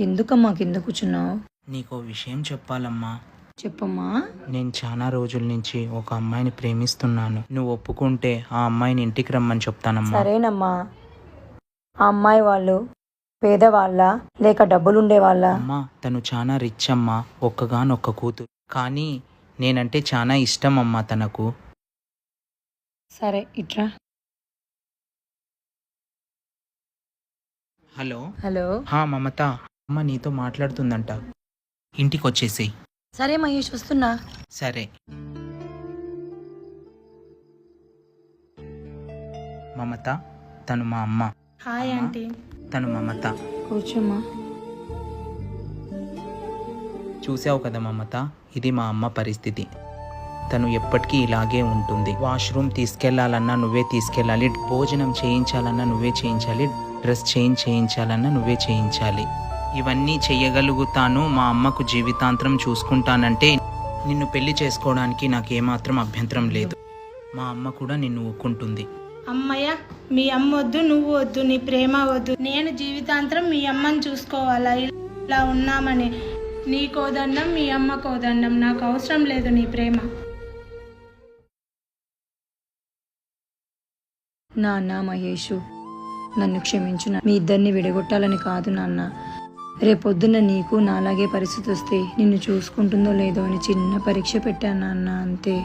ఎందుకమ్మా కింద కూర్చున్నావు? నీకో విషయం చెప్పాలమ్మా. చెప్పమ్మా. నేను చాలా రోజుల నుంచి ఒక అమ్మాయిని ప్రేమిస్తున్నాను. నువ్వు ఒప్పుకుంటే ఆ అమ్మాయిని ఇంటికి రమ్మని చెప్తానమ్మా. సరేనమ్మా. ఆ అమ్మాయి వాళ్ళు పేదవాళ్ళ లేక డబ్బులుండే వాళ్ళ? అమ్మా, తను చాలా రిచ్ అమ్మా, ఒక్కగానొక్క కూతురు. కానీ నేనంటే చాలా ఇష్టం అమ్మా తనకు. సరే ఇట్రా. హలో. హలో. మమత, అమ్మ నీతో మాట్లాడుతుందంట. ఇంటికి వచ్చేసేయ్. సరే మహేష్, వస్తున్నా. సరే. మమత, తను మా అమ్మ. Hi aunty. తను మమత. కూర్చోమ్మా. చూసావు కదా మమత, ఇది మా అమ్మ పరిస్థితి. తను ఎప్పటికీ ఇలాగే ఉంటుంది. వాష్రూమ్ తీసుకెళ్లాలన్నా నువ్వే తీసుకెళ్ళాలి, భోజనం చేయించాలన్నా నువ్వే చేయించాలి, డ్రెస్ చేయించాలన్నా నువ్వే చేయించాలి. ఇవన్నీ చెయ్యగలుగుతాను, మా అమ్మకు జీవితాంతరం చూసుకుంటానంటే నిన్ను పెళ్లి చేసుకోవడానికి నాకేమాత్రం అభ్యంతరం లేదు. మా అమ్మ కూడా నిన్ను ఒప్పుకుంటుంది. అమ్మయ్య, మీ అమ్మ వద్దు, నువ్వు వద్దు, నీ ప్రేమ వద్దు. నేను జీవితాంతరం మీ అమ్మని చూసుకోవాలా? ఇలా ఉన్నామని నీ కోదండం, మీ అమ్మ కోదండం. నాకు అవసరం లేదు నీ ప్రేమ. నాన్న మహేషు, నన్ను క్షమించు. మీ ఇద్దరిని విడగొట్టాలని కాదు నాన్న. రేపొద్దున నీకు నాలాగే పరిస్థితి వస్తే నిన్ను చూసుకుంటుందో లేదో అని చిన్న పరీక్ష పెట్టాను నాన్న, అంతే.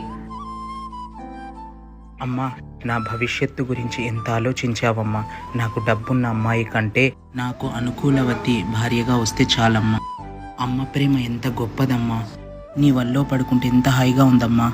అమ్మా, నా భవిష్యత్తు గురించి ఎంత ఆలోచించావమ్మా. నాకు డబ్బున్న అమ్మాయి కంటే నాకు అనుకూలవతి భార్యగా వస్తే చాలమ్మా. అమ్మ ప్రేమ ఎంత గొప్పదమ్మా. నీ వల్లో పడుకుంటే ఎంత హాయిగా ఉందమ్మా.